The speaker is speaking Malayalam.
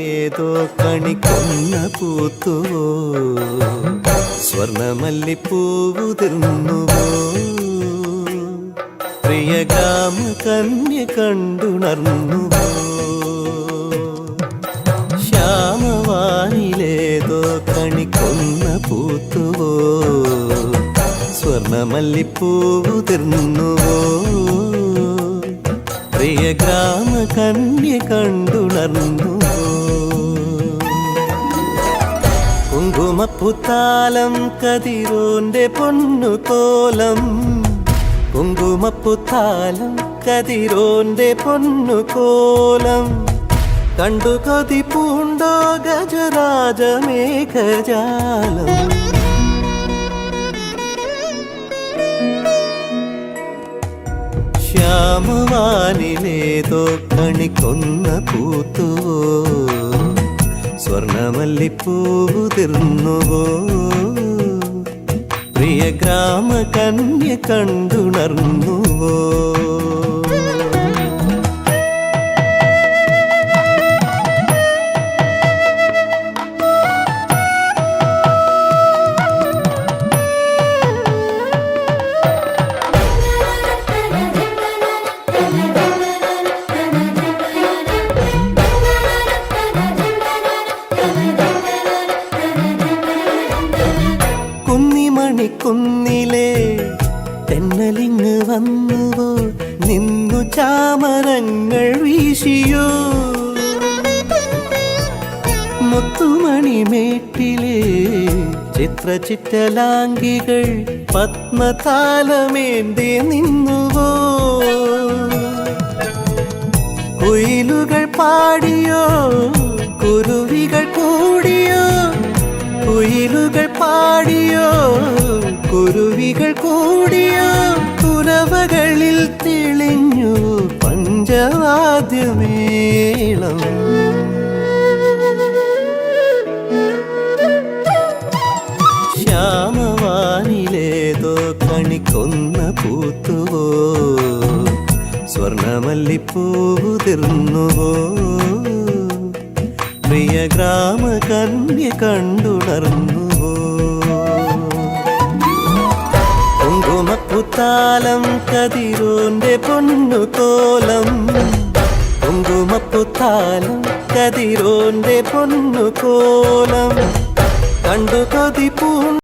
കുങ്കുമപ്പൂത്താലമേതോ കണിക്കൊന്ന പൂത്തുവോ സ്വർണമല്ലിപ്പൂവുതിർന്നുവോ പ്രിയ ഗ്രാമ കന്യ കണ്ടുണർന്നുവോ ശ്യാമവാനിലേതോ കണിക്കൊന്ന പൂത്തുവോ സ്വർണമല്ലിപ്പൂവുതിർന്നുവോ പ്രിയ ഗ്രാമ കന്യ കണ്ടുണർന്നുവോ കുങ്കുമപ്പൂത്താലം കതിരോന്റെ പൊന്നുകോലം കുങ്കുമപ്പൂത്താലം കതിരോന്റെ പൊന്നുകോലം കണ്ടു കൊതി പൂണ്ടോ ഗജരാജമേഘജാലം ശ്യാമവാനിലേതോ കണിക്കൊന്ന പൂത്തുവോ സ്വർണമല്ലിപ്പൂവുതിർന്നുവോ പ്രിയ ഗ്രാമ കന്യ കണ്ടുണർന്നുവോ കുന്നിമണിക്കുന്നിലേ തെന്നലിങ്ങ് വന്നുവോ നിന്നു ചാമരങ്ങൾ വീശിയോ മുത്തുമണിമേട്ടിലെ ചിത്രചിറ്റലാംഗികൾ പത്മതാലമേന്തി നിന്നുവോ കുയിലുകൾ പാടിയോ കുരുവികൾ കൂടിയോ കുയിലുകൾ പാടിയോ കുരുവികൾ കൂടിയോ കുരവകളിൽ തെളിഞ്ഞു പഞ്ചവാദ്യമേളം ശ്യാമവാനിലേതോ കണിക്കൊന്ന പൂത്തുവോ സ്വർണമല്ലിപ്പൂവുതിർന്നുവോ പ്രിയ ഗ്രാമ കന്യ കണ്ടുണർന്നുവോ കുങ്കുമപ്പൂത്താലം കതിരോന്റെ പൊന്നുകോലം കുങ്കുമപ്പൂത്താലം കതിരോന്റെ പൊന്നുകോലം കണ്ടു കൊതി പൂ